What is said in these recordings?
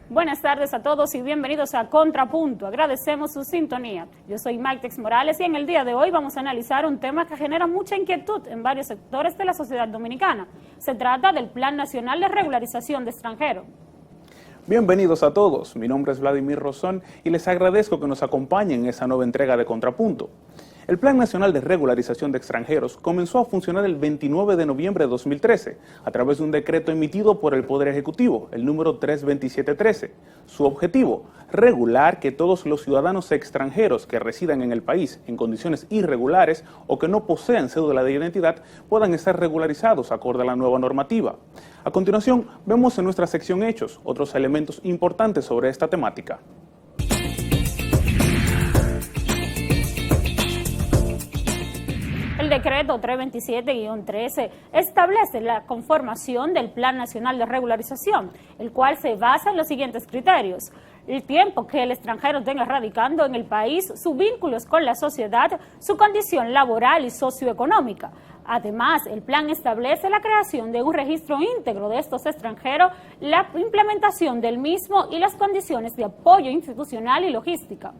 Buenas tardes a todos y bienvenidos a Contrapunto. Agradecemos su sintonía. Yo soy Magtex Morales y en el día de hoy vamos a analizar un tema que genera mucha inquietud en varios sectores de la sociedad dominicana. Se trata del Plan Nacional de Regularización de Extranjeros. Bienvenidos a todos, mi nombre es Vladimir Rosón y les agradezco que nos acompañen en esa nueva entrega de Contrapunto. El Plan Nacional de Regularización de Extranjeros comenzó a funcionar el 29 de noviembre de 2013 a través de un decreto emitido por el Poder Ejecutivo, el número 32713. Su objetivo, regular que todos los ciudadanos extranjeros que residan en el país en condiciones irregulares o que no posean cédula de identidad puedan estar regularizados acorde a la nueva normativa. A continuación, vemos en nuestra sección Hechos otros elementos importantes sobre esta temática. El decreto 327-13 establece la conformación del Plan Nacional de Regularización, el cual se basa en los siguientes criterios: el tiempo que el extranjero tenga radicando en el país, sus vínculos con la sociedad, su condición laboral y socioeconómica. Además, el plan establece la creación de un registro íntegro de estos extranjeros, la implementación del mismo y las condiciones de apoyo institucional y logística.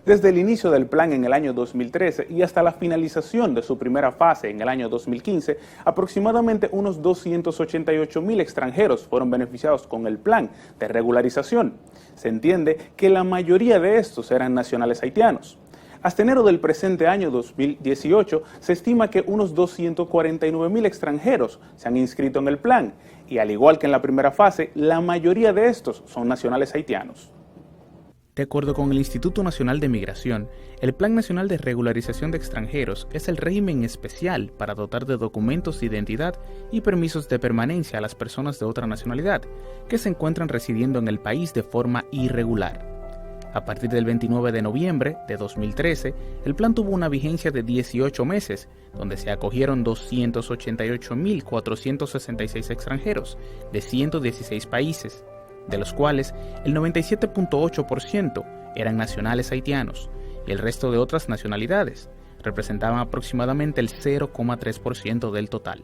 Desde el inicio del plan en el año 2013 y hasta la finalización de su primera fase en el año 2015, aproximadamente unos 288.000 extranjeros fueron beneficiados con el plan de regularización. Se entiende que la mayoría de estos eran nacionales haitianos. Hasta enero del presente año 2018, se estima que unos 249.000 extranjeros se han inscrito en el plan y, al igual que en la primera fase, la mayoría de estos son nacionales haitianos. De acuerdo con el Instituto Nacional de Migración, el Plan Nacional de Regularización de Extranjeros es el régimen especial para dotar de documentos de identidad y permisos de permanencia a las personas de otra nacionalidad que se encuentran residiendo en el país de forma irregular. A partir del 29 de noviembre de 2013, el plan tuvo una vigencia de 18 meses, donde se acogieron 288.466 extranjeros de 116 países, de los cuales el 97.8% eran nacionales haitianos y el resto de otras nacionalidades representaban aproximadamente el 0,3% del total.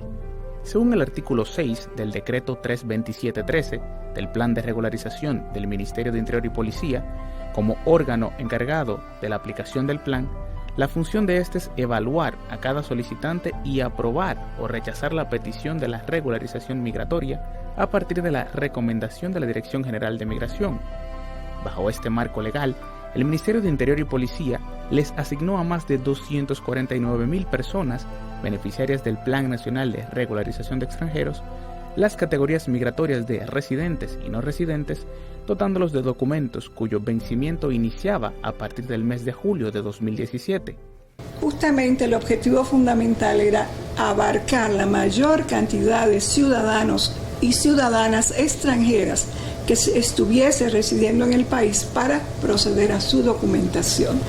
Según el artículo 6 del decreto 32713 del Plan de Regularización del Ministerio de Interior y Policía, como órgano encargado de la aplicación del plan, la función de este es evaluar a cada solicitante y aprobar o rechazar la petición de la regularización migratoria a partir de la recomendación de la Dirección General de Migración. Bajo este marco legal, el Ministerio de Interior y Policía les asignó a más de 249.000 personas beneficiarias del Plan Nacional de Regularización de Extranjeros las categorías migratorias de residentes y no residentes, dotándolos de documentos cuyo vencimiento iniciaba a partir del mes de julio de 2017. Justamente el objetivo fundamental era abarcar la mayor cantidad de ciudadanos y ciudadanas extranjeras que estuviese residiendo en el país para proceder a su documentación.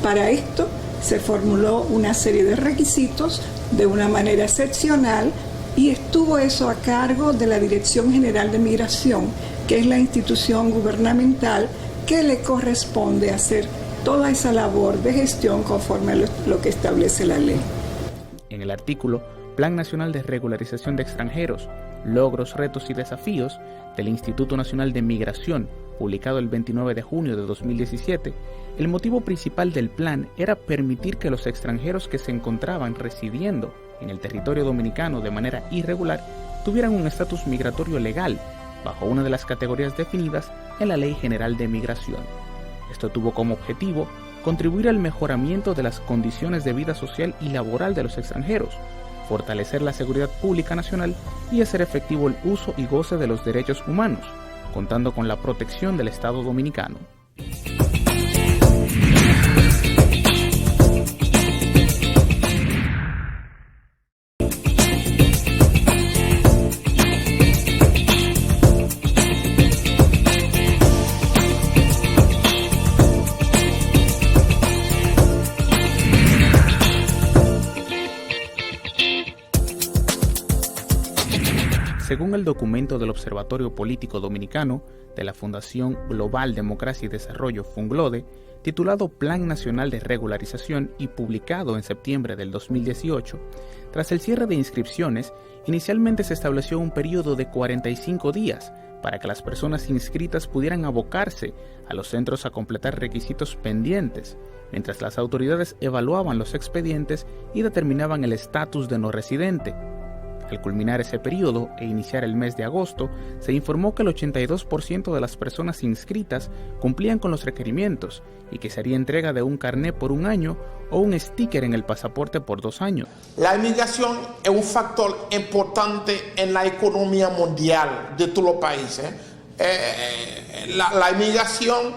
Para esto se formuló una serie de requisitos de una manera excepcional y estuvo eso a cargo de la Dirección General de Migración, que es la institución gubernamental que le corresponde hacer toda esa labor de gestión conforme a lo que establece la ley. En el artículo Plan Nacional de Regularización de Extranjeros, Logros, Retos y Desafíos del Instituto Nacional de Migración, publicado el 29 de junio de 2017, el motivo principal del plan era permitir que los extranjeros que se encontraban residiendo en el territorio dominicano de manera irregular tuvieran un estatus migratorio legal bajo una de las categorías definidas en la Ley General de Migración. Esto tuvo como objetivo contribuir al mejoramiento de las condiciones de vida social y laboral de los extranjeros, fortalecer la seguridad pública nacional y hacer efectivo el uso y goce de los derechos humanos, contando con la protección del Estado dominicano. Según el documento del Observatorio Político Dominicano de la Fundación Global Democracia y Desarrollo Funglode, titulado Plan Nacional de Regularización y publicado en septiembre del 2018, tras el cierre de inscripciones, inicialmente se estableció un periodo de 45 días para que las personas inscritas pudieran abocarse a los centros a completar requisitos pendientes, mientras las autoridades evaluaban los expedientes y determinaban el estatus de no residente. Al culminar ese periodo e iniciar el mes de agosto, se informó que el 82% de las personas inscritas cumplían con los requerimientos y que se haría entrega de un carné por un año o un sticker en el pasaporte por 2 años. La inmigración es un factor importante en la economía mundial de todos los países. La inmigración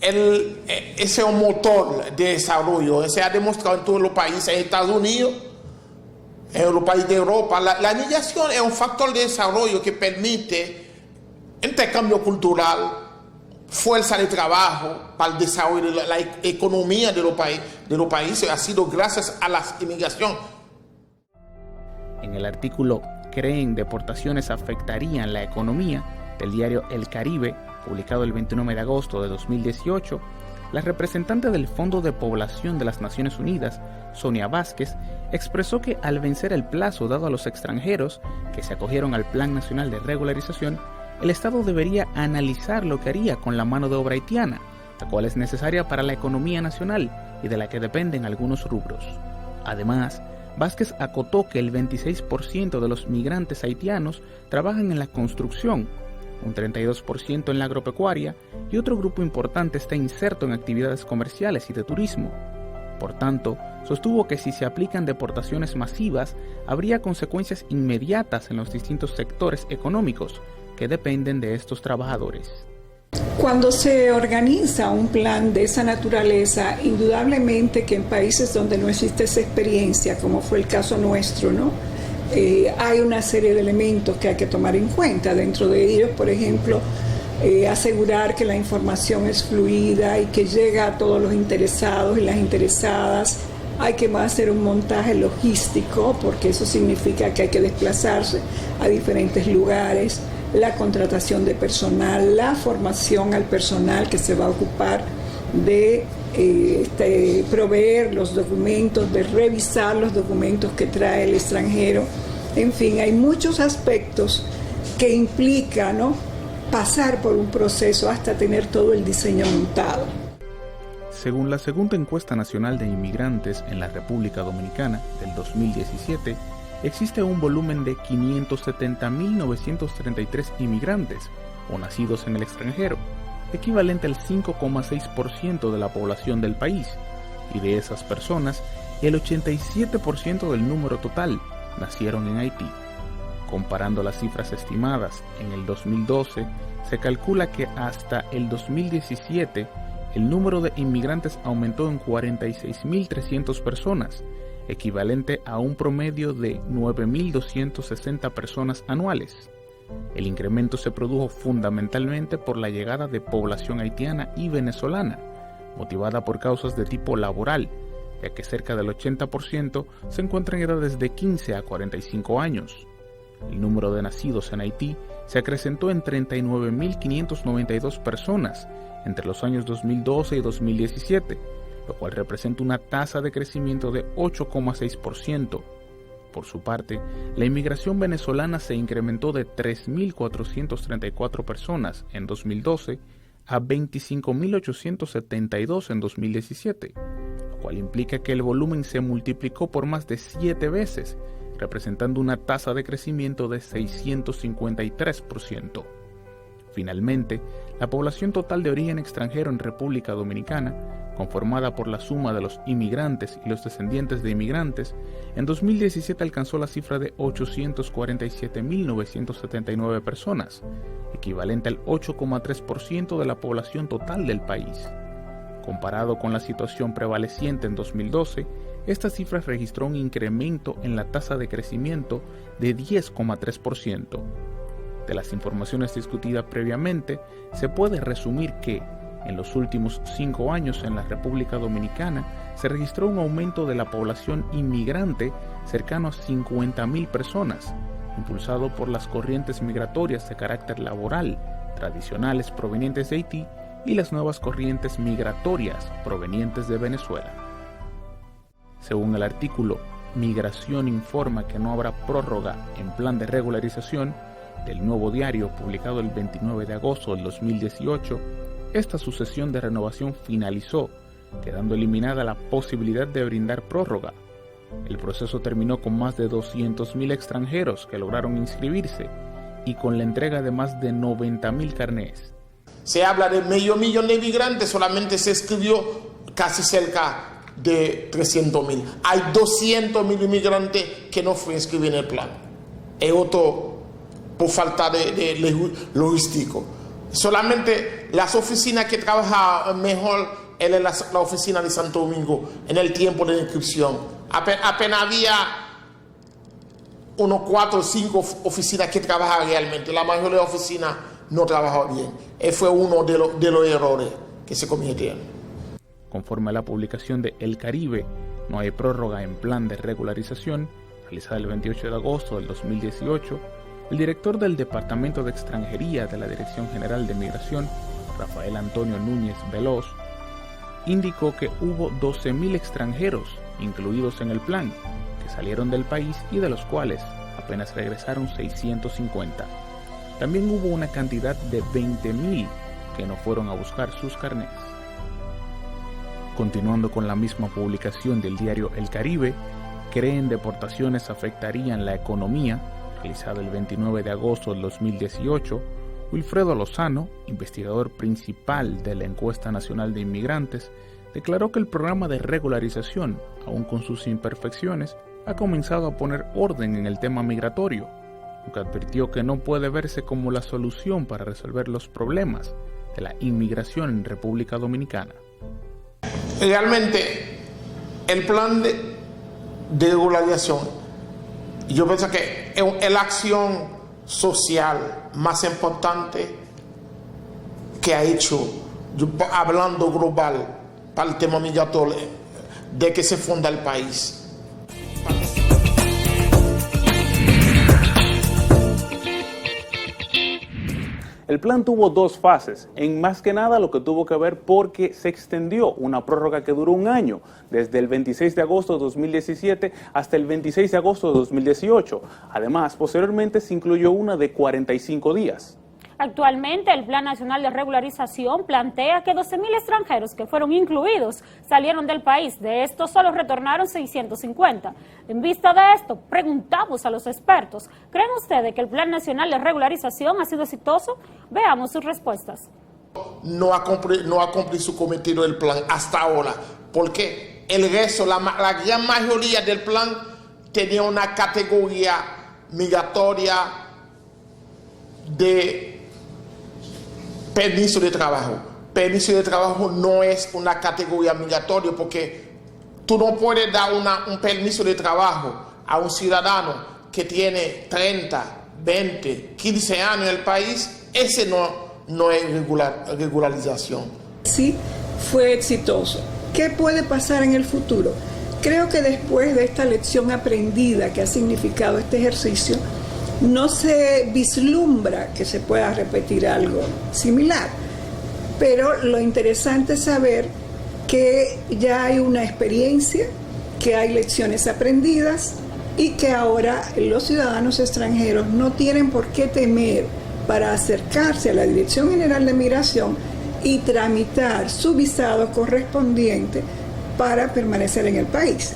es un motor de desarrollo. Se ha demostrado en todos los países, en Estados Unidos, en los países de Europa. La inmigración es un factor de desarrollo que permite intercambio cultural, fuerza de trabajo para el desarrollo de la economía de los países. Ha sido gracias a la inmigración. En el artículo ¿Creen deportaciones afectarían la economía?, del diario El Caribe, publicado el 29 de agosto de 2018, la representante del Fondo de Población de las Naciones Unidas, Sonia Vázquez, expresó que al vencer el plazo dado a los extranjeros que se acogieron al Plan Nacional de Regularización, el Estado debería analizar lo que haría con la mano de obra haitiana, la cual es necesaria para la economía nacional y de la que dependen algunos rubros. Además, Vázquez acotó que el 26% de los migrantes haitianos trabajan en la construcción, un 32% en la agropecuaria y otro grupo importante está inserto en actividades comerciales y de turismo. Por tanto, sostuvo que si se aplican deportaciones masivas, habría consecuencias inmediatas en los distintos sectores económicos que dependen de estos trabajadores. Cuando se organiza un plan de esa naturaleza, indudablemente que en países donde no existe esa experiencia, como fue el caso nuestro, ¿no? Hay una serie de elementos que hay que tomar en cuenta. Dentro de ellos, por ejemplo, asegurar que la información es fluida y que llega a todos los interesados y las interesadas. Hay que hacer un montaje logístico, porque eso significa que hay que desplazarse a diferentes lugares, la contratación de personal, la formación al personal que se va a ocupar de proveer los documentos, de revisar los documentos que trae el extranjero. En fin, hay muchos aspectos que implican, ¿no?, pasar por un proceso hasta tener todo el diseño montado. Según la segunda encuesta nacional de inmigrantes en la República Dominicana del 2017, existe un volumen de 570.933 inmigrantes o nacidos en el extranjero, equivalente al 5,6% de la población del país, y de esas personas, el 87% del número total nacieron en Haití. Comparando las cifras estimadas en el 2012, se calcula que hasta el 2017 el número de inmigrantes aumentó en 46.300 personas, equivalente a un promedio de 9.260 personas anuales. El incremento se produjo fundamentalmente por la llegada de población haitiana y venezolana, motivada por causas de tipo laboral, ya que cerca del 80% se encuentra en edades de 15 a 45 años. El número de nacidos en Haití se acrecentó en 39.592 personas entre los años 2012 y 2017, lo cual representa una tasa de crecimiento de 8,6%. Por su parte, la inmigración venezolana se incrementó de 3.434 personas en 2012 a 25.872 en 2017, lo cual implica que el volumen se multiplicó por más de 7 veces, representando una tasa de crecimiento de 653%. Finalmente, la población total de origen extranjero en República Dominicana, conformada por la suma de los inmigrantes y los descendientes de inmigrantes, en 2017 alcanzó la cifra de 847.979 personas, equivalente al 8,3% de la población total del país. Comparado con la situación prevaleciente en 2012, esta cifra registró un incremento en la tasa de crecimiento de 10,3%. De las informaciones discutidas previamente, se puede resumir que, en los últimos 5 años en la República Dominicana, se registró un aumento de la población inmigrante cercano a 50.000 personas, impulsado por las corrientes migratorias de carácter laboral, tradicionales provenientes de Haití, y las nuevas corrientes migratorias provenientes de Venezuela. Según el artículo Migración informa que no habrá prórroga en plan de regularización, del Nuevo Diario, publicado el 29 de agosto del 2018, esta sucesión de renovación finalizó, quedando eliminada la posibilidad de brindar prórroga. El proceso terminó con más de 200.000 extranjeros que lograron inscribirse y con la entrega de más de 90.000 carnés. Se habla de medio millón de inmigrantes, solamente se escribió casi cerca de 300.000. Hay 200.000 inmigrantes que no fueron inscritos en el plan. Es otro por falta de logístico. Solamente las oficinas que trabajan mejor es la oficina de Santo Domingo en el tiempo de inscripción. Apenas había unos 4 o 5 oficinas que trabajaban realmente. La mayoría de las oficinas no trabajaba bien. Ese fue uno de los errores que se cometieron. Conforme a la publicación de El Caribe, no hay prórroga en plan de regularización, realizada el 28 de agosto del 2018, el director del Departamento de Extranjería de la Dirección General de Migración, Rafael Antonio Núñez Veloz, indicó que hubo 12.000 extranjeros incluidos en el plan, que salieron del país y de los cuales apenas regresaron 650. También hubo una cantidad de 20.000 que no fueron a buscar sus carnés. Continuando con la misma publicación del diario El Caribe, creen deportaciones afectarían la economía, realizada el 29 de agosto del 2018, Wilfredo Lozano, investigador principal de la Encuesta Nacional de Inmigrantes, declaró que el programa de regularización, aun con sus imperfecciones, ha comenzado a poner orden en el tema migratorio, aunque advirtió que no puede verse como la solución para resolver los problemas de la inmigración en República Dominicana. Realmente, el plan de regularización, yo pienso que es la acción social más importante que ha hecho, hablando global, para el tema migratorio, de que se funda el país. El plan tuvo 2 fases, en más que nada lo que tuvo que ver porque se extendió una prórroga que duró un año, desde el 26 de agosto de 2017 hasta el 26 de agosto de 2018. Además, posteriormente se incluyó una de 45 días. Actualmente, el Plan Nacional de Regularización plantea que 12.000 extranjeros que fueron incluidos salieron del país. De estos solo retornaron 650. En vista de esto, preguntamos a los expertos, ¿creen ustedes que el Plan Nacional de Regularización ha sido exitoso? Veamos sus respuestas. No ha cumplido su cometido el plan hasta ahora, porque el resto, la gran mayoría del plan tenía una categoría migratoria de permiso de trabajo. Permiso de trabajo no es una categoría migratoria porque tú no puedes dar un permiso de trabajo a un ciudadano que tiene 30, 20, 15 años en el país. Ese no es regularización. Sí, fue exitoso. ¿Qué puede pasar en el futuro? Creo que después de esta lección aprendida que ha significado este ejercicio, no se vislumbra que se pueda repetir algo similar, pero lo interesante es saber que ya hay una experiencia, que hay lecciones aprendidas y que ahora los ciudadanos extranjeros no tienen por qué temer para acercarse a la Dirección General de Migración y tramitar su visado correspondiente para permanecer en el país.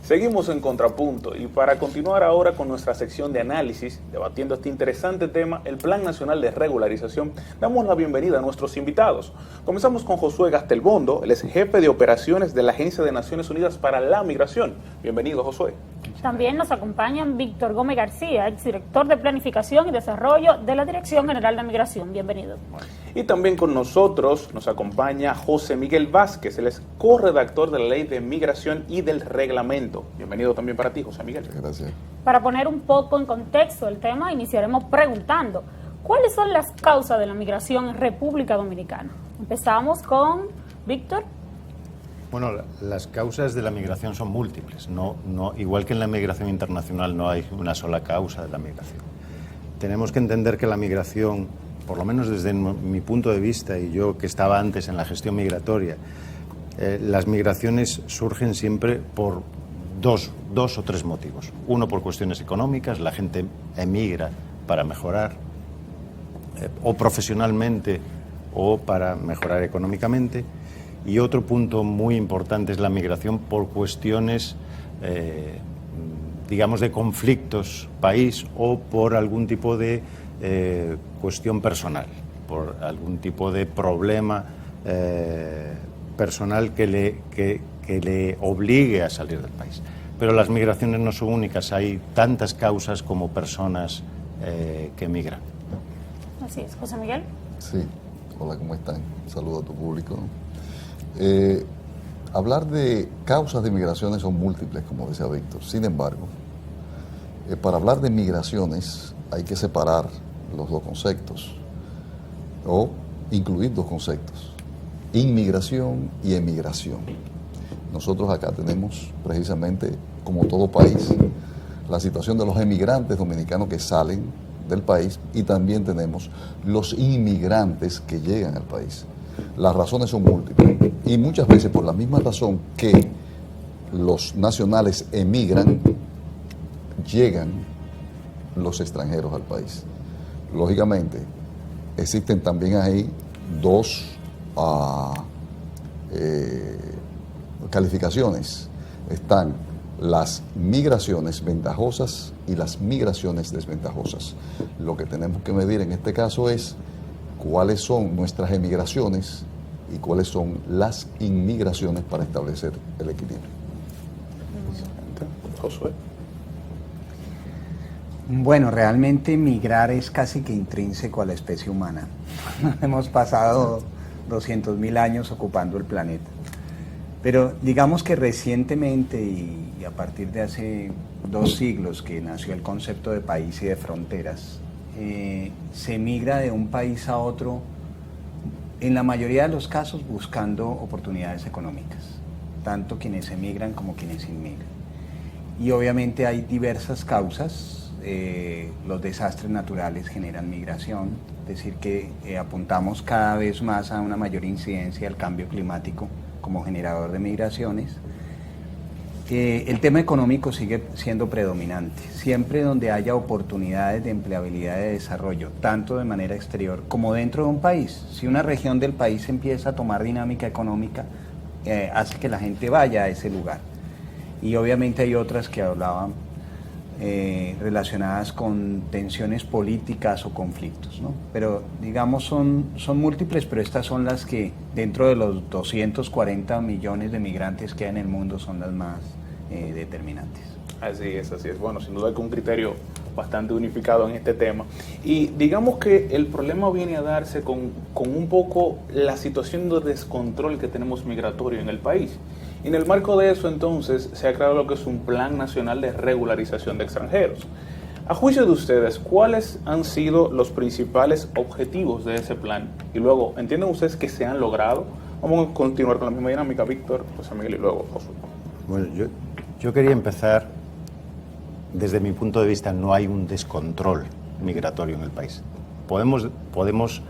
Seguimos en Contrapunto y para continuar ahora con nuestra sección de análisis, debatiendo este interesante tema, el Plan Nacional de Regularización, damos la bienvenida a nuestros invitados. Comenzamos con Josué Gastelbondo, él es jefe de operaciones de la Agencia de Naciones Unidas para la Migración. Bienvenido, Josué. También nos acompañan Víctor Gómez García, exdirector de Planificación y Desarrollo de la Dirección General de Migración. Bienvenido. Y también con nosotros nos acompaña José Miguel Vázquez, él es corredactor de la Ley de Migración y del Reglamento. Bienvenido también para ti, José Miguel. Gracias. Para poner un poco en contexto el tema, iniciaremos preguntando, ¿cuáles son las causas de la migración en República Dominicana? Empezamos con Víctor. Bueno, las causas de la migración son múltiples. Igual que en la migración internacional no hay una sola causa de la migración. Tenemos que entender que la migración por lo menos desde mi punto de vista, y yo que estaba antes en la gestión migratoria, las migraciones surgen siempre por dos o tres motivos. Uno, por cuestiones económicas, la gente emigra para mejorar, o profesionalmente o para mejorar económicamente. Y otro punto muy importante es la migración por cuestiones, digamos, de conflictos país o por algún tipo de cuestión personal, por algún tipo de problema personal que le obligue a salir del país. Pero las migraciones no son únicas, hay tantas causas como personas que emigran. Así es. José Miguel. Sí, hola, ¿cómo están? Saludo a tu público. Hablar de causas de migraciones son múltiples, como decía Víctor. Sin embargo, para hablar de migraciones hay que separar los dos conceptos o incluir dos conceptos: inmigración y emigración. Nosotros acá tenemos precisamente, como todo país, la situación de los emigrantes dominicanos que salen del país y también tenemos los inmigrantes que llegan al país. Las razones son múltiples y muchas veces por la misma razón que los nacionales emigran, llegan los extranjeros al país. Lógicamente, existen también ahí dos calificaciones. Están las migraciones ventajosas y las migraciones desventajosas. Lo que tenemos que medir en este caso es cuáles son nuestras emigraciones y cuáles son las inmigraciones para establecer el equilibrio. Josué. Bueno, realmente migrar es casi que intrínseco a la especie humana. Hemos pasado 200.000 años ocupando el planeta. Pero digamos que recientemente y a partir de hace 2 siglos que nació el concepto de país y de fronteras, se migra de un país a otro, en la mayoría de los casos buscando oportunidades económicas, tanto quienes emigran como quienes inmigran. Y obviamente hay diversas causas. Los desastres naturales generan migración, es decir que apuntamos cada vez más a una mayor incidencia del cambio climático como generador de migraciones. El tema económico sigue siendo predominante. Siempre donde haya oportunidades de empleabilidad y de desarrollo, tanto de manera exterior como dentro de un país, si una región del país empieza a tomar dinámica económica, hace que la gente vaya a ese lugar. Y obviamente hay otras que hablaban relacionadas con tensiones políticas o conflictos, ¿no? Pero digamos son múltiples, pero estas son las que dentro de los 240 millones de migrantes que hay en el mundo son las más determinantes. Así es. Bueno, sin duda hay un criterio bastante unificado en este tema. Y digamos que el problema viene a darse con un poco la situación de descontrol que tenemos migratorio en el país. Y en el marco de eso, entonces, se ha creado lo que es un Plan Nacional de Regularización de Extranjeros. A juicio de ustedes, ¿cuáles han sido los principales objetivos de ese plan? Y luego, ¿entienden ustedes que se han logrado? Vamos a continuar con la misma dinámica, Víctor, José Miguel y luego Josué. Bueno, yo quería empezar, desde mi punto de vista, no hay un descontrol migratorio en el país. Podemos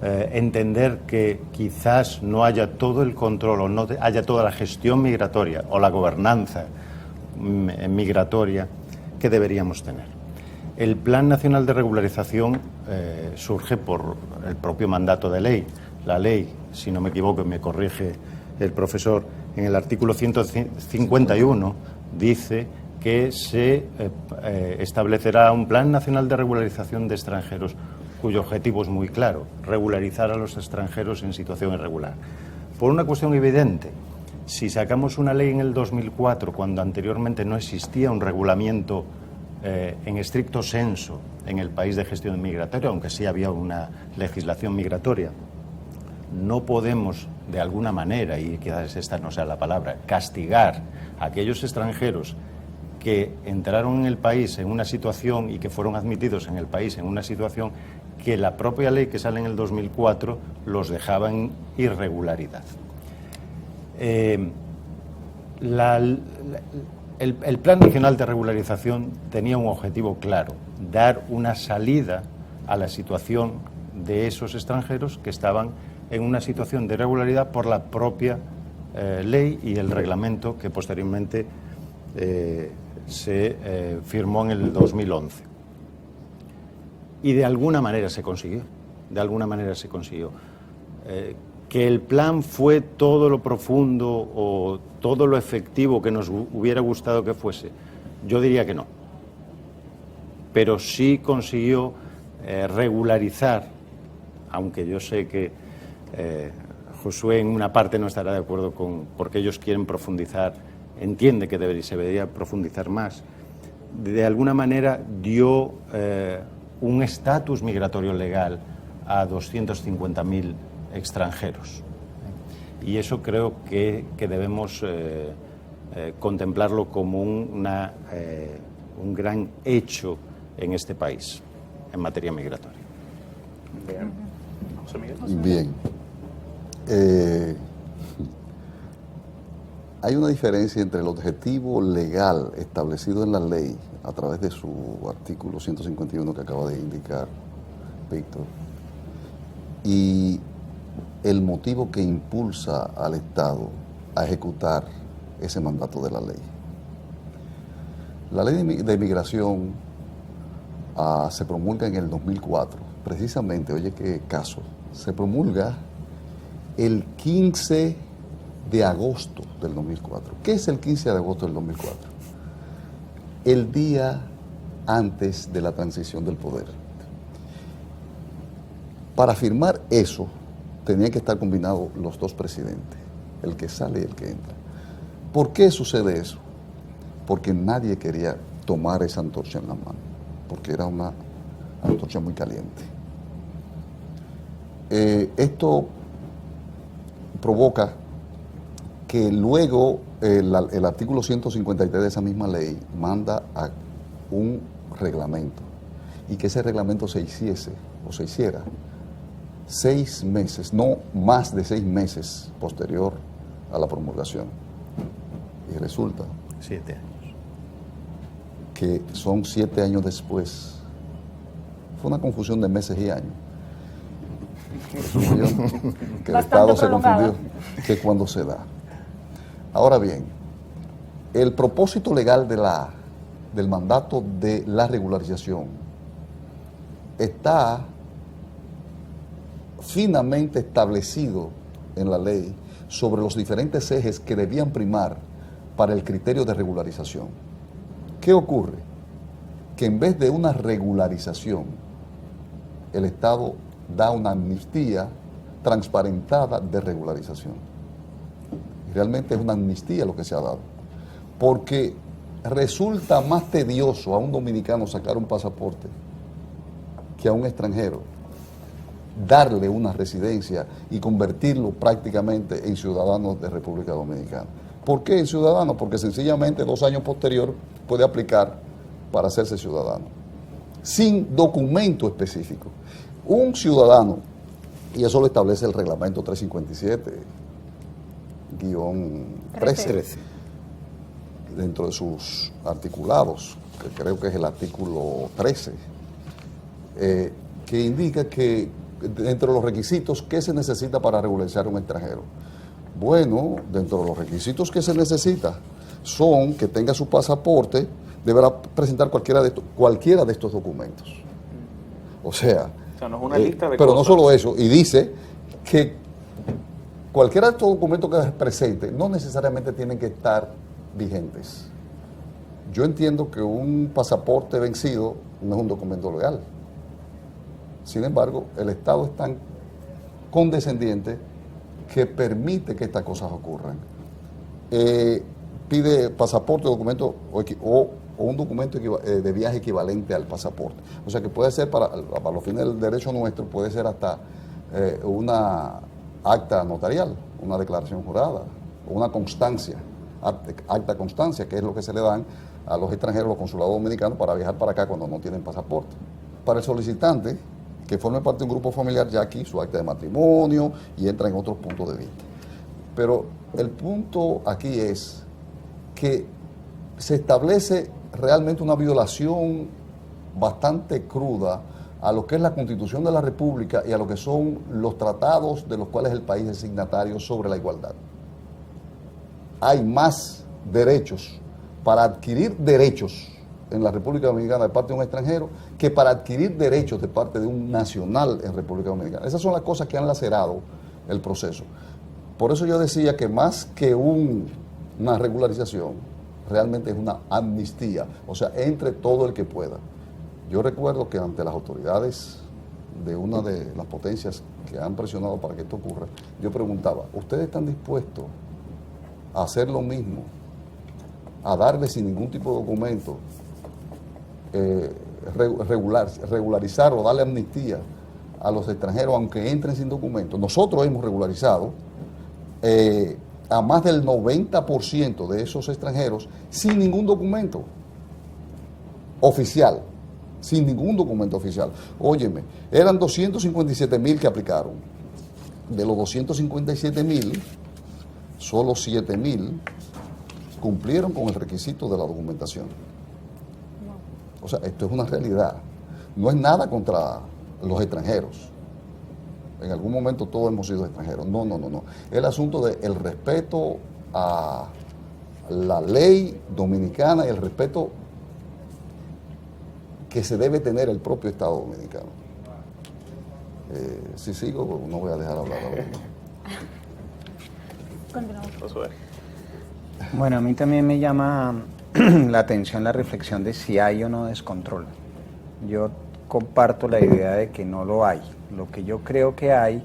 entender que quizás no haya todo el control o no haya toda la gestión migratoria o la gobernanza migratoria que deberíamos tener. El Plan Nacional de Regularización surge por el propio mandato de ley. La ley, si no me equivoco, me corrige el profesor, en el artículo 151 dice que se establecerá un Plan Nacional de Regularización de Extranjeros cuyo objetivo es muy claro: regularizar a los extranjeros en situación irregular. Por una cuestión evidente, si sacamos una ley en el 2004, cuando anteriormente no existía un regulamiento en estricto senso en el país de gestión migratoria, aunque sí había una legislación migratoria, no podemos, de alguna manera, y quizás esta no sea la palabra, castigar a aquellos extranjeros que entraron en el país en una situación y que fueron admitidos en el país en una situación que la propia ley que sale en el 2004 los dejaba en irregularidad. El Plan Nacional de Regularización tenía un objetivo claro: dar una salida a la situación de esos extranjeros que estaban en una situación de irregularidad por la propia ley y el reglamento que posteriormente se firmó en el 2011. Y de alguna manera se consiguió, que el plan fue todo lo profundo o todo lo efectivo que nos hubiera gustado que fuese, yo diría que no. Pero sí consiguió regularizar, aunque yo sé que Josué en una parte no estará de acuerdo porque ellos quieren profundizar, entiende que se debería profundizar más, de alguna manera dio un estatus migratorio legal a 250.000 extranjeros. Y eso creo que debemos contemplarlo como un gran hecho en este país en materia migratoria. Bien. José Miguel. Bien. Hay una diferencia entre el objetivo legal establecido en la ley a través de su artículo 151 que acaba de indicar Víctor y el motivo que impulsa al Estado a ejecutar ese mandato de la ley. La ley de migración se promulga en el 2004, precisamente, oye qué caso, se promulga el 15 de agosto del 2004. ¿Qué es el 15 de agosto del 2004? El día antes de la transición del poder. Para firmar eso, tenían que estar combinados los dos presidentes, el que sale y el que entra. ¿Por qué sucede eso? Porque nadie quería tomar esa antorcha en la mano, porque era una antorcha muy caliente. Esto provoca que luego el artículo 153 de esa misma ley manda a un reglamento y que ese reglamento se hiciera 6 meses, no más de 6 meses posterior a la promulgación. Y resulta 7 años. Que son 7 años después. Fue una confusión de meses y años. Que el Estado se confundió, que cuando se da. Ahora bien, el propósito legal del mandato de la regularización está finamente establecido en la ley sobre los diferentes ejes que debían primar para el criterio de regularización. ¿Qué ocurre? Que en vez de una regularización, el Estado da una amnistía transparentada de regularización. Y realmente es una amnistía lo que se ha dado. Porque resulta más tedioso a un dominicano sacar un pasaporte que a un extranjero darle una residencia y convertirlo prácticamente en ciudadano de República Dominicana. ¿Por qué en ciudadano? Porque sencillamente 2 años posterior puede aplicar para hacerse ciudadano, sin documento específico. Un ciudadano, y eso lo establece el reglamento 357-13, dentro de sus articulados, que creo que es el artículo 13, que indica que dentro de los requisitos, ¿qué se necesita para regularizar a un extranjero? Bueno, dentro de los requisitos que se necesita son que tenga su pasaporte, deberá presentar cualquiera de estos documentos. O sea, no es una lista de pero cosas. no solo eso, y dice que cualquiera de estos documentos que presente no necesariamente tienen que estar vigentes. Yo entiendo que un pasaporte vencido no es un documento legal. Sin embargo, el Estado es tan condescendiente que permite que estas cosas ocurran. Pide pasaporte, documento o un documento de viaje equivalente al pasaporte. O sea que puede ser, para los fines del derecho nuestro, puede ser hasta una acta notarial, una declaración jurada, o una constancia, acta constancia, que es lo que se le dan a los extranjeros, los consulados dominicanos, para viajar para acá cuando no tienen pasaporte. Para el solicitante, que forme parte de un grupo familiar, ya aquí su acta de matrimonio y entra en otros puntos de vista. Pero el punto aquí es que se establece realmente una violación bastante cruda a lo que es la Constitución de la República y a lo que son los tratados de los cuales el país es signatario sobre la igualdad. Hay más derechos para adquirir derechos en la República Dominicana de parte de un extranjero que para adquirir derechos de parte de un nacional en República Dominicana. Esas son las cosas que han lacerado el proceso. Por eso yo decía que más que una regularización, realmente es una amnistía, o sea, entre todo el que pueda. Yo recuerdo que ante las autoridades de una de las potencias que han presionado para que esto ocurra, yo preguntaba, ¿ustedes están dispuestos a hacer lo mismo, a darle sin ningún tipo de documento, regularizar o darle amnistía a los extranjeros aunque entren sin documento? Nosotros hemos regularizado a más del 90% de esos extranjeros sin ningún documento oficial, sin ningún documento oficial. Óyeme, eran 257,000 que aplicaron. De los 257,000, solo 7,000 cumplieron con el requisito de la documentación. O sea, esto es una realidad. No es nada contra los extranjeros. En algún momento todos hemos sido extranjeros. No. El asunto del respeto a la ley dominicana y el respeto que se debe tener el propio Estado dominicano. Si sigo, no voy a dejar hablar ahora. Bueno, a mí también me llama la atención la reflexión de si hay o no descontrol. Yo comparto la idea de que no lo hay. Lo que yo creo que hay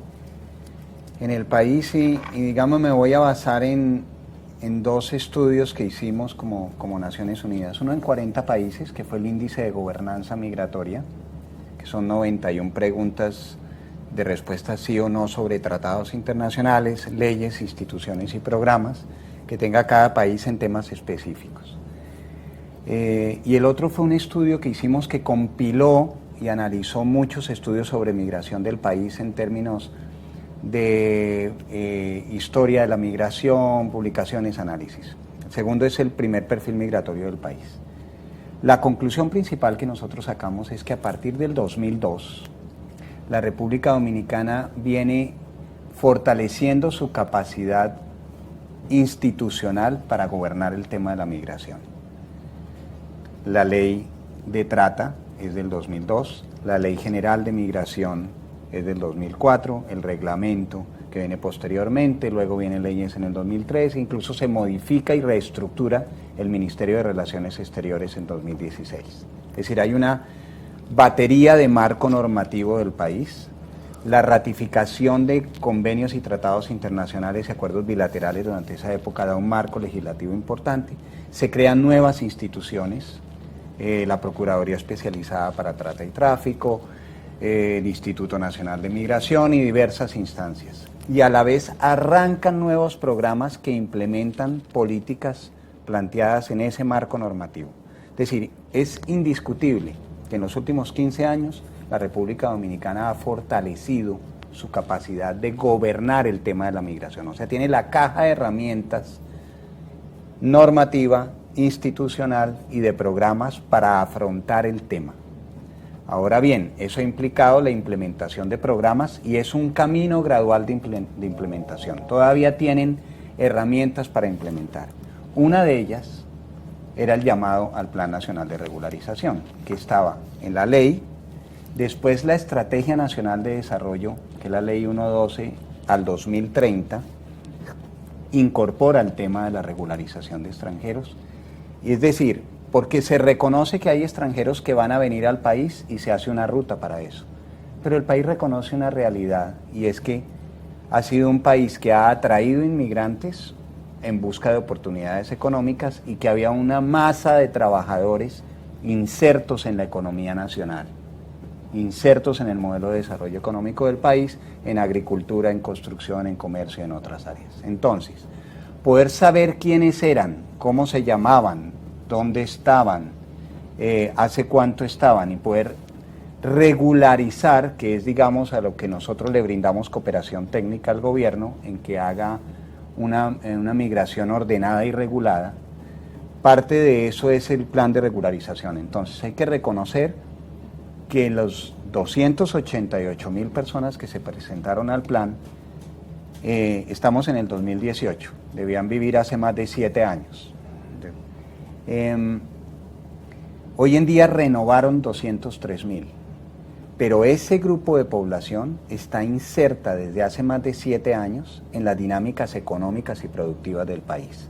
en el país, y digamos me voy a basar en dos estudios que hicimos como Naciones Unidas. Uno en 40 países, que fue el índice de gobernanza migratoria, que son 91 preguntas de respuesta sí o no sobre tratados internacionales, leyes, instituciones y programas que tenga cada país en temas específicos. Y el otro fue un estudio que hicimos que compiló y analizó muchos estudios sobre migración del país en términos de historia de la migración, publicaciones, análisis. El segundo es el primer perfil migratorio del país. La conclusión principal que nosotros sacamos es que a partir del 2002, la República Dominicana viene fortaleciendo su capacidad institucional para gobernar el tema de la migración. La ley de trata es del 2002, la Ley General de Migración es del 2004, el reglamento que viene posteriormente, luego vienen leyes en el 2003, incluso se modifica y reestructura el Ministerio de Relaciones Exteriores en 2016. Es decir, hay una batería de marco normativo del país, la ratificación de convenios y tratados internacionales y acuerdos bilaterales durante esa época da un marco legislativo importante, se crean nuevas instituciones, la Procuraduría Especializada para Trata y Tráfico, el Instituto Nacional de Migración y diversas instancias. Y a la vez arrancan nuevos programas que implementan políticas planteadas en ese marco normativo. Es decir, es indiscutible que en los últimos 15 años la República Dominicana ha fortalecido su capacidad de gobernar el tema de la migración. O sea, tiene la caja de herramientas normativa, institucional y de programas para afrontar el tema. Ahora bien, eso ha implicado la implementación de programas y es un camino gradual de implementación. Todavía tienen herramientas para implementar. Una de ellas era el llamado al Plan Nacional de Regularización, que estaba en la ley, después la Estrategia Nacional de Desarrollo, que es la Ley 112 al 2030, incorpora el tema de la regularización de extranjeros. Y es decir, porque se reconoce que hay extranjeros que van a venir al país y se hace una ruta para eso. Pero el país reconoce una realidad y es que ha sido un país que ha atraído inmigrantes en busca de oportunidades económicas y que había una masa de trabajadores insertos en la economía nacional, insertos en el modelo de desarrollo económico del país, en agricultura, en construcción, en comercio, en otras áreas. Entonces, poder saber quiénes eran, cómo se llamaban, dónde estaban, hace cuánto estaban y poder regularizar, que es digamos a lo que nosotros le brindamos cooperación técnica al gobierno en que haga una migración ordenada y regulada, parte de eso es el plan de regularización. Entonces hay que reconocer que los 288.000 personas que se presentaron al plan, estamos en el 2018, debían vivir hace más de 7 años. Hoy en día renovaron 203.000, pero ese grupo de población está inserta desde hace más de 7 años en las dinámicas económicas y productivas del país.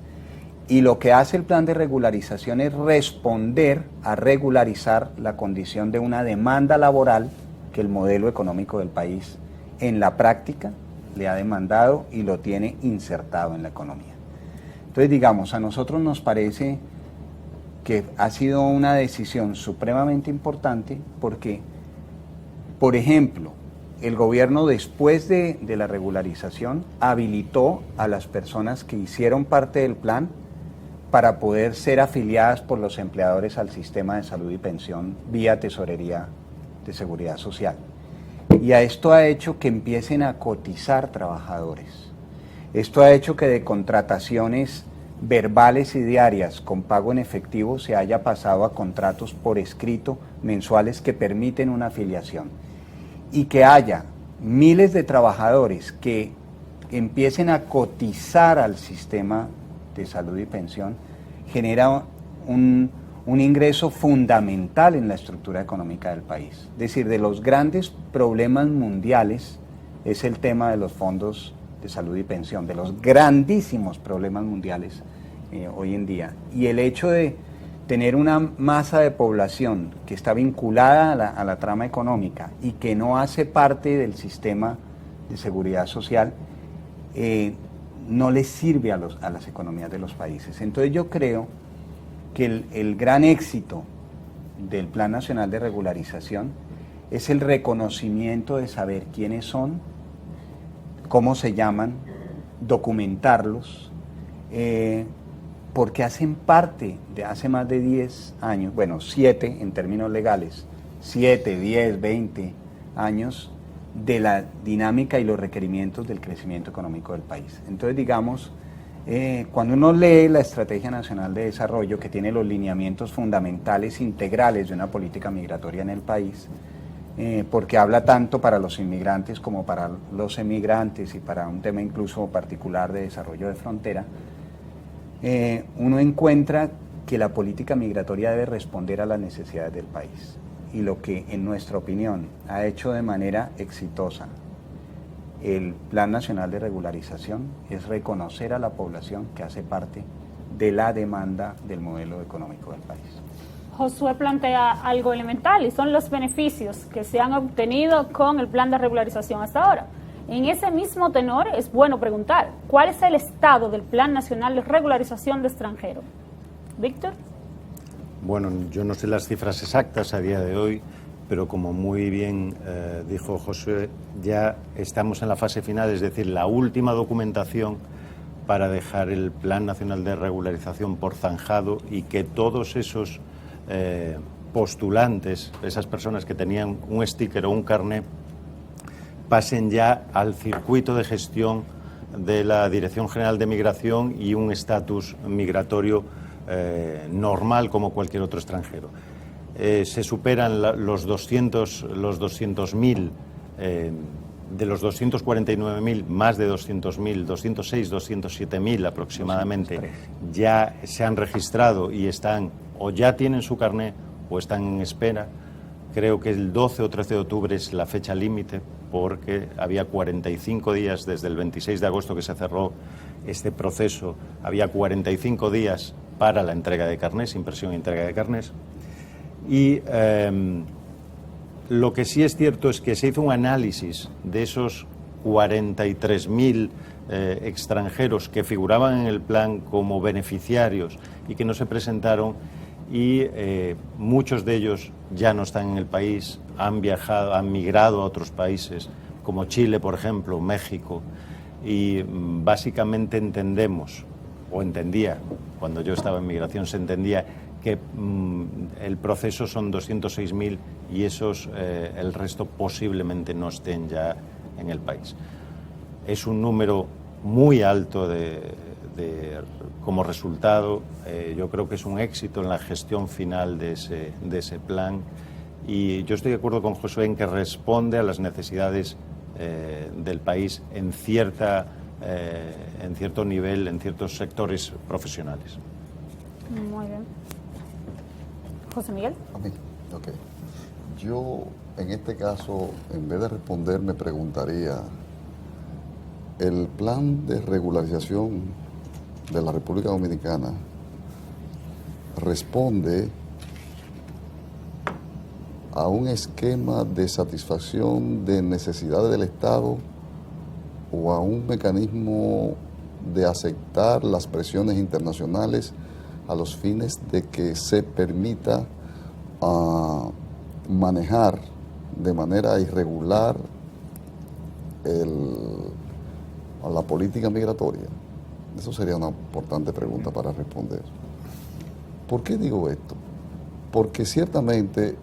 Y lo que hace el plan de regularización es responder a regularizar la condición de una demanda laboral que el modelo económico del país en la práctica le ha demandado y lo tiene insertado en la economía. Entonces, digamos, a nosotros nos parece que ha sido una decisión supremamente importante porque, por ejemplo, el gobierno después de la regularización habilitó a las personas que hicieron parte del plan para poder ser afiliadas por los empleadores al sistema de salud y pensión vía Tesorería de Seguridad Social. Y a esto ha hecho que empiecen a cotizar trabajadores. Esto ha hecho que de contrataciones verbales y diarias con pago en efectivo se haya pasado a contratos por escrito mensuales que permiten una afiliación. Y que haya miles de trabajadores que empiecen a cotizar al sistema de salud y pensión, genera un ingreso fundamental en la estructura económica del país. Es decir, de los grandes problemas mundiales es el tema de los fondos de salud y pensión, de los grandísimos problemas mundiales hoy en día. Y el hecho de tener una masa de población que está vinculada a la trama económica y que no hace parte del sistema de seguridad social, no les sirve a las economías de los países. Entonces yo creo que el gran éxito del Plan Nacional de Regularización es el reconocimiento de saber quiénes son, cómo se llaman, documentarlos, porque hacen parte de hace más de 10 años, bueno, 7 en términos legales, 7, 10, 20 años de la dinámica y los requerimientos del crecimiento económico del país. Entonces, digamos, cuando uno lee la Estrategia Nacional de Desarrollo, que tiene los lineamientos fundamentales integrales de una política migratoria en el país, porque habla tanto para los inmigrantes como para los emigrantes y para un tema incluso particular de desarrollo de frontera, uno encuentra que la política migratoria debe responder a las necesidades del país. Y lo que, en nuestra opinión, ha hecho de manera exitosa el Plan Nacional de Regularización es reconocer a la población que hace parte de la demanda del modelo económico del país. Josué plantea algo elemental y son los beneficios que se han obtenido con el plan de regularización hasta ahora. En ese mismo tenor es bueno preguntar, ¿cuál es el estado del Plan Nacional de Regularización de Extranjeros? Víctor. Bueno, yo no sé las cifras exactas a día de hoy, pero como muy bien dijo José, ya estamos en la fase final, es decir, la última documentación para dejar el Plan Nacional de Regularización por zanjado y que todos esos postulantes, esas personas que tenían un sticker o un carné, pasen ya al circuito de gestión de la Dirección General de Migración y un estatus migratorio normal como cualquier otro extranjero. Se superan los 200.000, de los 249.000, más de 200.000, 206, 207.000 aproximadamente, 203. Ya se han registrado y están o ya tienen su carné o están en espera. Creo que el 12 o 13 de octubre es la fecha límite porque había 45 días desde el 26 de agosto que se cerró este proceso, había 45 días para la entrega de carnés, impresión y entrega de carnés. Y lo que sí es cierto es que se hizo un análisis de esos 43.000 extranjeros que figuraban en el plan como beneficiarios y que no se presentaron, y muchos de ellos ya no están en el país, han viajado, han migrado a otros países como Chile, por ejemplo, México, y básicamente entendemos, o entendía, cuando yo estaba en migración se entendía que el proceso son 206.000 y esos, el resto posiblemente no estén ya en el país. Es un número muy alto como resultado. Yo creo que es un éxito en la gestión final de ese plan Y yo estoy de acuerdo con Josué en que responde a las necesidades del país en cierto nivel, en ciertos sectores profesionales. Muy bien. José Miguel. A mí, ok. Yo, en este caso, en vez de responder, me preguntaría, ¿el plan de regularización de la República Dominicana responde a un esquema de satisfacción de necesidades del Estado o a un mecanismo de aceptar las presiones internacionales a los fines de que se permita manejar de manera irregular la política migratoria? Eso sería una importante pregunta para responder. ¿Por qué digo esto? Porque ciertamente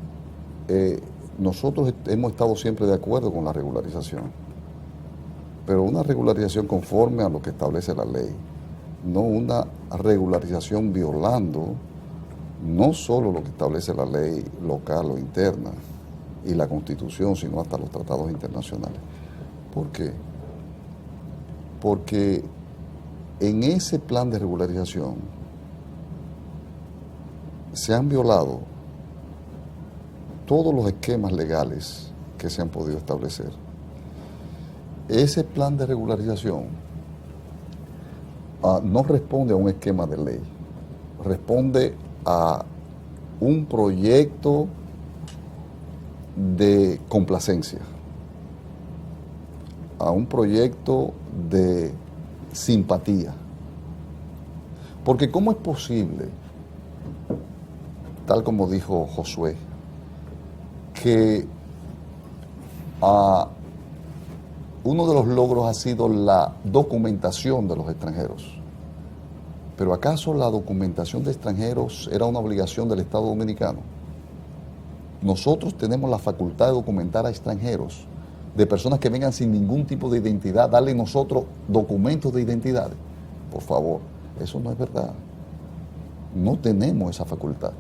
nosotros hemos estado siempre de acuerdo con la regularización, pero una regularización conforme a lo que establece la ley, no una regularización violando no solo lo que establece la ley local o interna y la Constitución, sino hasta los tratados internacionales. ¿Por qué? Porque en ese plan de regularización se han violado todos los esquemas legales que se han podido establecer. Ese plan de regularización no responde a un esquema de ley, responde a un proyecto de complacencia, a un proyecto de simpatía. Porque ¿cómo es posible, tal como dijo Josué, que uno de los logros ha sido la documentación de los extranjeros? ¿Pero acaso la documentación de extranjeros era una obligación del Estado Dominicano? Nosotros tenemos la facultad de documentar a extranjeros, de personas que vengan sin ningún tipo de identidad, darle nosotros documentos de identidad. Por favor, eso no es verdad. No tenemos esa facultad.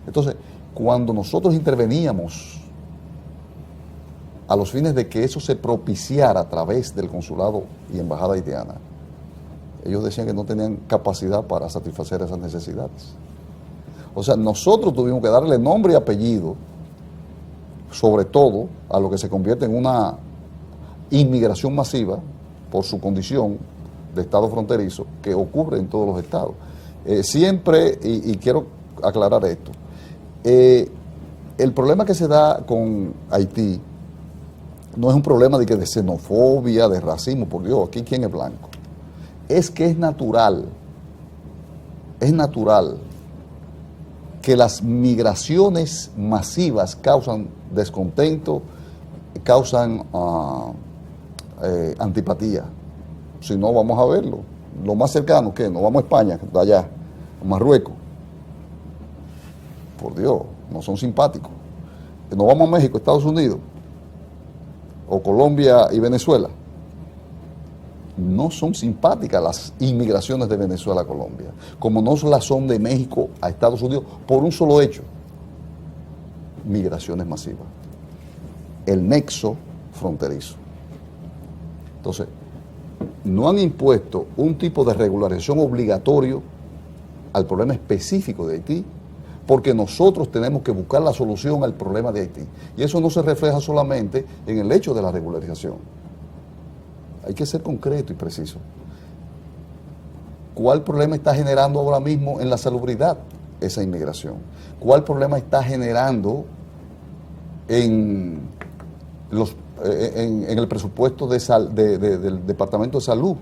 Entonces, cuando nosotros interveníamos a los fines de que eso se propiciara a través del consulado y embajada haitiana, ellos decían que no tenían capacidad para satisfacer esas necesidades. O sea, nosotros tuvimos que darle nombre y apellido, sobre todo a lo que se convierte en una inmigración masiva por su condición de estado fronterizo que ocurre en todos los estados. Siempre, y quiero aclarar esto, el problema que se da con Haití no es un problema de xenofobia, de racismo, por Dios, aquí quién es blanco. Es que es natural que las migraciones masivas causan descontento, causan antipatía. Si no, vamos a verlo. Lo más cercano, ¿qué? Nos vamos a España, de allá, a Marruecos. Por Dios, no son simpáticos. Nos vamos a México, Estados Unidos, o Colombia y Venezuela. No son simpáticas las inmigraciones de Venezuela a Colombia, como no las son de México a Estados Unidos, por un solo hecho: migraciones masivas, el nexo fronterizo. Entonces, no han impuesto un tipo de regularización obligatorio al problema específico de Haití, porque nosotros tenemos que buscar la solución al problema de Haití. Y eso no se refleja solamente en el hecho de la regularización. Hay que ser concreto y preciso. ¿Cuál problema está generando ahora mismo en la salubridad esa inmigración? ¿Cuál problema está generando en el presupuesto del Departamento de Salud?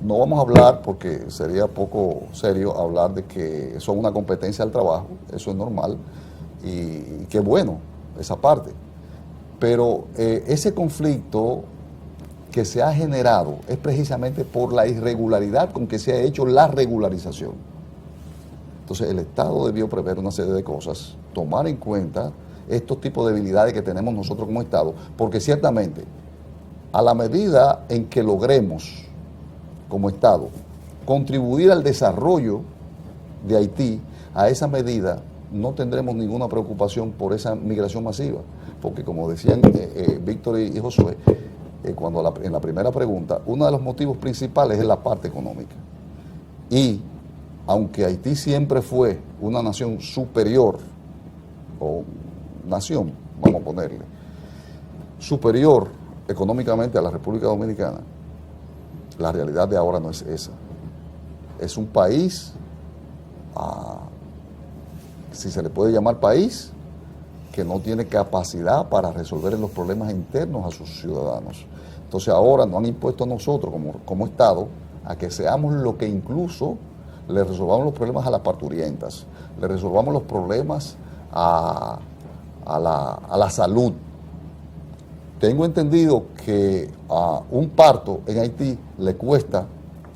No vamos a hablar, porque sería poco serio hablar de que son una competencia del trabajo, eso es normal, y qué bueno esa parte. Pero ese conflicto que se ha generado es precisamente por la irregularidad con que se ha hecho la regularización. Entonces el Estado debió prever una serie de cosas, tomar en cuenta estos tipos de debilidades que tenemos nosotros como Estado, porque ciertamente a la medida en que logremos como Estado contribuir al desarrollo de Haití, a esa medida no tendremos ninguna preocupación por esa migración masiva, porque como decían Víctor y Josué, en la primera pregunta, uno de los motivos principales es la parte económica. Y aunque Haití siempre fue una nación superior, o nación, vamos a ponerle, superior económicamente a la República Dominicana, la realidad de ahora no es esa. Es un país, si se le puede llamar país, que no tiene capacidad para resolver los problemas internos a sus ciudadanos. Entonces ahora nos han impuesto a nosotros como Estado a que seamos lo que incluso le resolvamos los problemas a las parturientas, le resolvamos los problemas a la salud. Tengo entendido que un parto en Haití le cuesta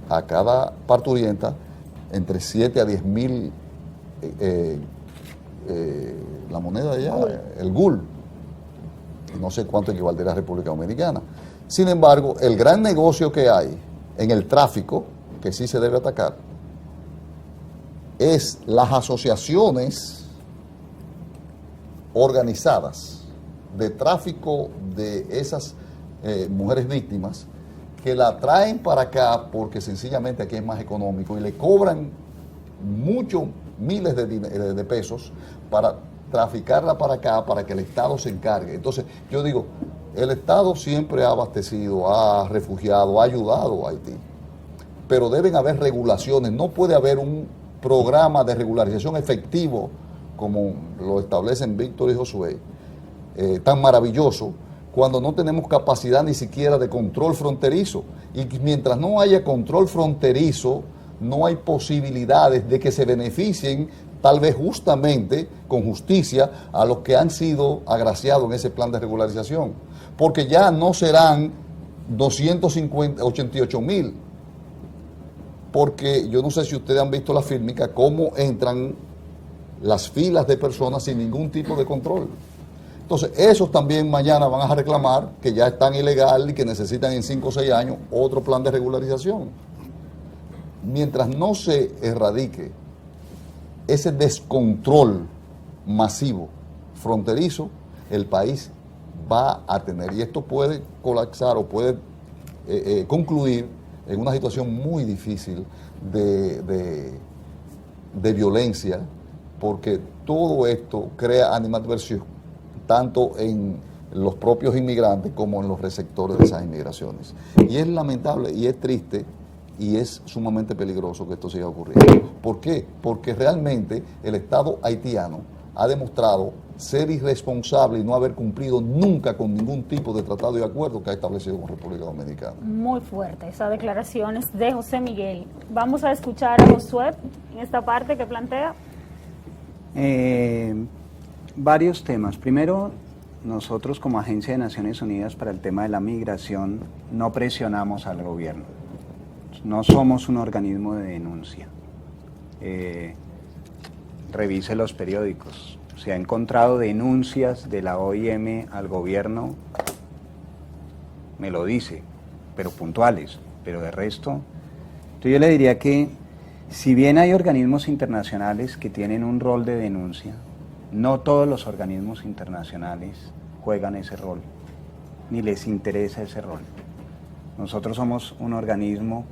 a cada parturienta entre 7 a 10 mil, la moneda de allá, el GUL, y no sé cuánto equivaldría a la República Dominicana. Sin embargo, el gran negocio que hay en el tráfico, que sí se debe atacar, es las asociaciones organizadas de tráfico de esas mujeres víctimas que la traen para acá porque sencillamente aquí es más económico y le cobran muchos miles de pesos para traficarla para acá para que el Estado se encargue. Entonces yo digo, el Estado siempre ha abastecido, ha refugiado, ha ayudado a Haití, pero deben haber regulaciones, no puede haber un programa de regularización efectivo como lo establecen Víctor y Josué, tan maravilloso, cuando no tenemos capacidad ni siquiera de control fronterizo. Y mientras no haya control fronterizo, no hay posibilidades de que se beneficien, tal vez justamente, con justicia, a los que han sido agraciados en ese plan de regularización. Porque ya no serán 288,000, porque yo no sé si ustedes han visto la fílmica, cómo entran las filas de personas sin ningún tipo de control. Entonces, esos también mañana van a reclamar que ya están ilegal y que necesitan en 5 o 6 años otro plan de regularización. Mientras no se erradique ese descontrol masivo fronterizo, el país va a tener, y esto puede colapsar o puede concluir en una situación muy difícil de violencia, porque todo esto crea animadversión, tanto en los propios inmigrantes como en los receptores de esas inmigraciones. Y es lamentable y es triste y es sumamente peligroso que esto siga ocurriendo. ¿Por qué? Porque realmente el Estado haitiano ha demostrado ser irresponsable y no haber cumplido nunca con ningún tipo de tratado y acuerdo que ha establecido con República Dominicana. Muy fuerte esas declaraciones de José Miguel. Vamos a escuchar a Josué en esta parte que plantea. Varios temas. Primero, nosotros como Agencia de Naciones Unidas para el tema de la migración no presionamos al gobierno. No somos un organismo de denuncia. Revise los periódicos. Se ha encontrado denuncias de la OIM al gobierno, me lo dice, pero puntuales, pero de resto. Entonces yo le diría que si bien hay organismos internacionales que tienen un rol de denuncia, no todos los organismos internacionales juegan ese rol, ni les interesa ese rol. Nosotros somos un organismo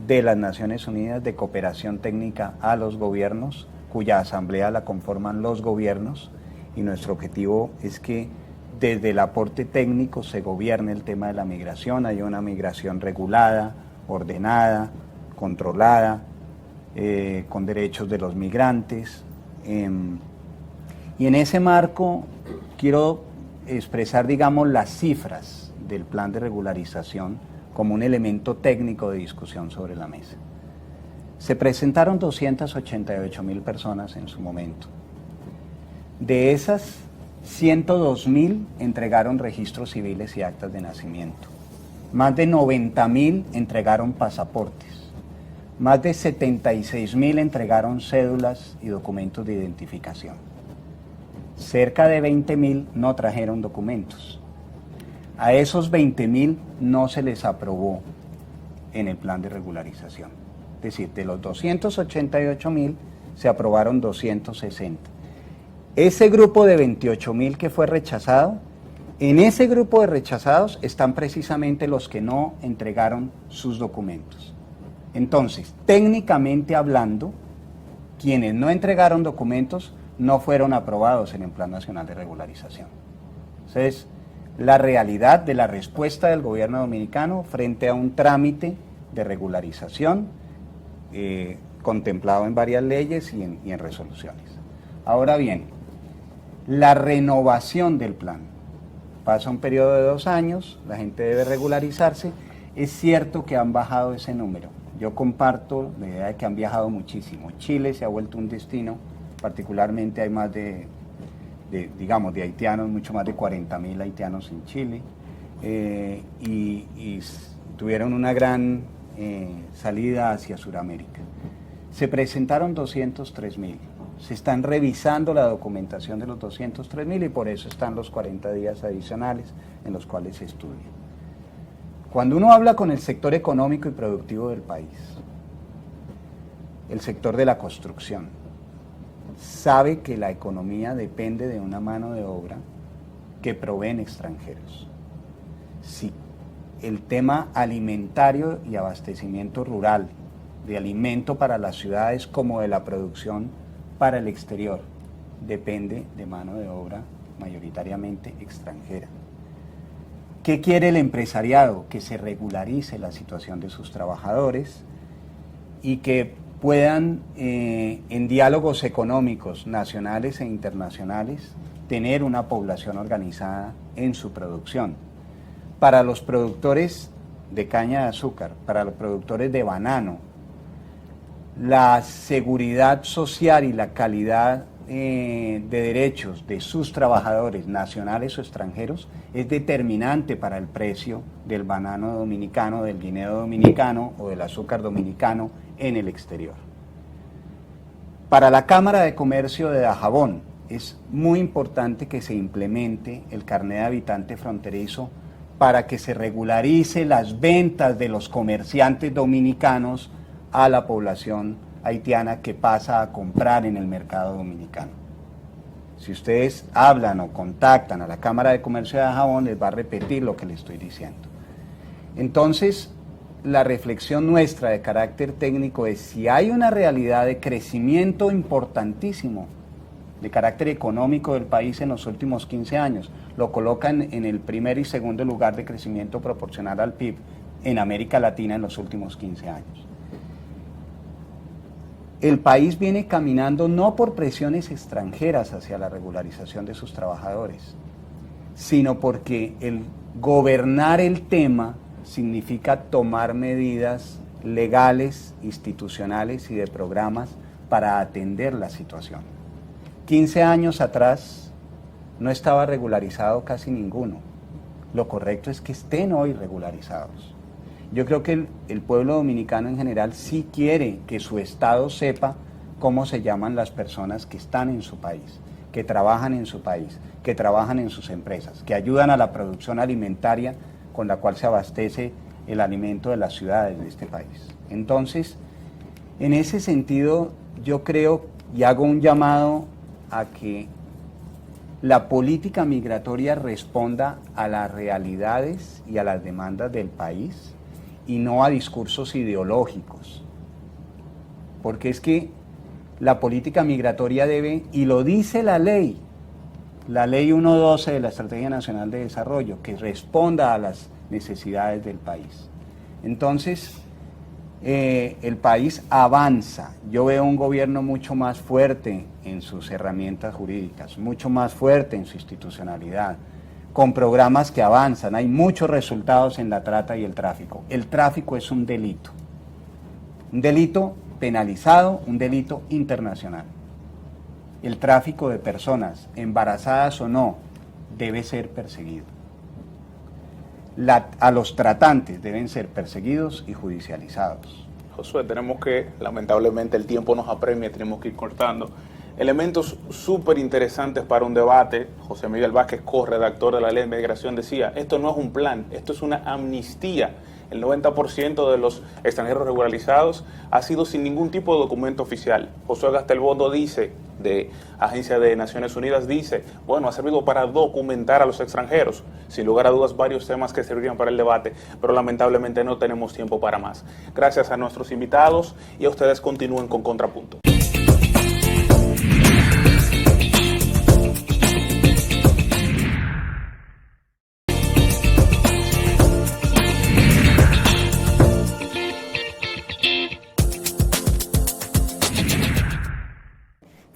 de las Naciones Unidas de cooperación técnica a los gobiernos, cuya asamblea la conforman los gobiernos, y nuestro objetivo es que desde el aporte técnico se gobierne el tema de la migración, haya una migración regulada, ordenada, controlada, con derechos de los migrantes. Y en ese marco quiero expresar, digamos, las cifras del plan de regularización como un elemento técnico de discusión sobre la mesa. Se presentaron 288,000 personas en su momento. De esas, 102,000 entregaron registros civiles y actas de nacimiento. Más de 90,000 entregaron pasaportes. Más de 76,000 entregaron cédulas y documentos de identificación. Cerca de 20,000 no trajeron documentos. A esos 20,000 no se les aprobó en el plan de regularización. Es decir, de los 288,000 se aprobaron 260. ese grupo de 28.000 que fue rechazado, en ese grupo de rechazados están precisamente los que no entregaron sus documentos. Entonces, técnicamente hablando, quienes no entregaron documentos no fueron aprobados en el Plan Nacional de Regularización. Entonces, la realidad de la respuesta del gobierno dominicano frente a un trámite de regularización contemplado en varias leyes y en resoluciones. Ahora bien, la renovación del plan. Pasa un periodo de 2 años, la gente debe regularizarse. Es cierto que han bajado ese número. Yo comparto la idea de que han viajado muchísimo. Chile se ha vuelto un destino, particularmente hay más de haitianos, mucho más de 40.000 haitianos en Chile, y tuvieron una gran salida hacia Sudamérica. Se presentaron 203.000. Se están revisando la documentación de los 203.000 y por eso están los 40 días adicionales en los cuales se estudia. Cuando uno habla con el sector económico y productivo del país, el sector de la construcción, sabe que la economía depende de una mano de obra que proveen extranjeros. Si el tema alimentario y abastecimiento rural, de alimento para las ciudades como de la producción para el exterior, depende de mano de obra mayoritariamente extranjera. ¿Qué quiere el empresariado? Que se regularice la situación de sus trabajadores y que puedan, en diálogos económicos nacionales e internacionales, tener una población organizada en su producción. Para los productores de caña de azúcar, para los productores de banano, la seguridad social y la calidad de derechos de sus trabajadores nacionales o extranjeros es determinante para el precio del banano dominicano, del guineo dominicano o del azúcar dominicano en el exterior. Para la Cámara de Comercio de Dajabón es muy importante que se implemente el carnet de habitante fronterizo para que se regularice las ventas de los comerciantes dominicanos a la población haitiana que pasa a comprar en el mercado dominicano. Si ustedes hablan o contactan a la Cámara de Comercio de Dajabón, les va a repetir lo que les estoy diciendo. Entonces, la reflexión nuestra de carácter técnico es si hay una realidad de crecimiento importantísimo de carácter económico del país en los últimos 15 años, lo colocan en el primer y segundo lugar de crecimiento proporcional al PIB en América Latina en los últimos 15 años. El país viene caminando no por presiones extranjeras hacia la regularización de sus trabajadores, sino porque el gobernar el tema significa tomar medidas legales, institucionales y de programas para atender la situación. 15 años atrás no estaba regularizado casi ninguno. Lo correcto es que estén hoy regularizados. Yo creo que el pueblo dominicano en general sí quiere que su Estado sepa cómo se llaman las personas que están en su país, que trabajan en su país, que trabajan en sus empresas, que ayudan a la producción alimentaria con la cual se abastece el alimento de las ciudades de este país. Entonces, en ese sentido, yo creo y hago un llamado a que la política migratoria responda a las realidades y a las demandas del país y no a discursos ideológicos. Porque es que la política migratoria debe, y lo dice la ley 1.12 de la Estrategia Nacional de Desarrollo, que responda a las necesidades del país. Entonces, el país avanza. Yo veo un gobierno mucho más fuerte en sus herramientas jurídicas, mucho más fuerte en su institucionalidad, con programas que avanzan. Hay muchos resultados en la trata y el tráfico. El tráfico es un delito penalizado, un delito internacional. El tráfico de personas, embarazadas o no, debe ser perseguido. A los tratantes deben ser perseguidos y judicializados. Josué, tenemos que, lamentablemente el tiempo nos apremia, tenemos que ir cortando. Elementos súper interesantes para un debate. José Miguel Vázquez, corredactor de la Ley de Migración, decía, esto no es un plan, esto es una amnistía. el 90% de los extranjeros regularizados ha sido sin ningún tipo de documento oficial. Josué Gastelbondo dice, de Agencia de Naciones Unidas, dice, bueno, ha servido para documentar a los extranjeros. Sin lugar a dudas, varios temas que servirían para el debate, pero lamentablemente no tenemos tiempo para más. Gracias a nuestros invitados y a ustedes. Continúen con Contrapunto.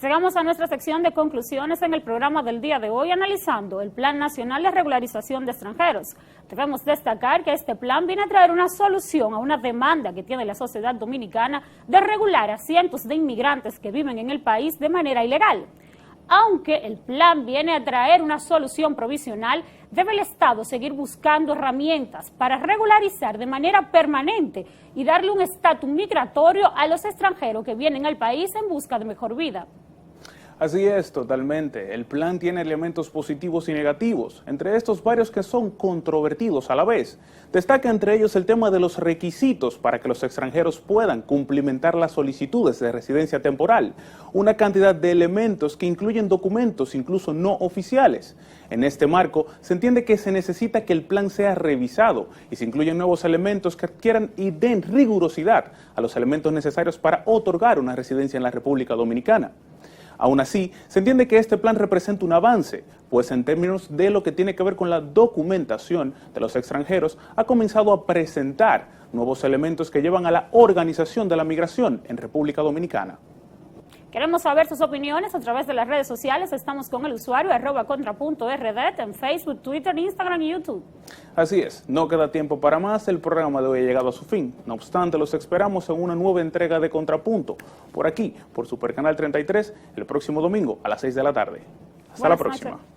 Llegamos a nuestra sección de conclusiones en el programa del día de hoy, analizando el Plan Nacional de Regularización de Extranjeros. Debemos destacar que este plan viene a traer una solución a una demanda que tiene la sociedad dominicana de regular a cientos de inmigrantes que viven en el país de manera ilegal. Aunque el plan viene a traer una solución provisional, debe el Estado seguir buscando herramientas para regularizar de manera permanente y darle un estatus migratorio a los extranjeros que vienen al país en busca de mejor vida. Así es, totalmente. El plan tiene elementos positivos y negativos, entre estos varios que son controvertidos a la vez. Destaca entre ellos el tema de los requisitos para que los extranjeros puedan cumplimentar las solicitudes de residencia temporal, una cantidad de elementos que incluyen documentos incluso no oficiales. En este marco, se entiende que se necesita que el plan sea revisado y se incluyen nuevos elementos que adquieran y den rigurosidad a los elementos necesarios para otorgar una residencia en la República Dominicana. Aún así, se entiende que este plan representa un avance, pues en términos de lo que tiene que ver con la documentación de los extranjeros, ha comenzado a presentar nuevos elementos que llevan a la organización de la migración en República Dominicana. Queremos saber sus opiniones a través de las redes sociales. Estamos con el usuario @contrapunto_rd en Facebook, Twitter, Instagram y YouTube. Así es, no queda tiempo para más, el programa de hoy ha llegado a su fin. No obstante, los esperamos en una nueva entrega de Contrapunto, por aquí, por Supercanal 33, el próximo domingo a las 6 de la tarde. Hasta la próxima. Noches.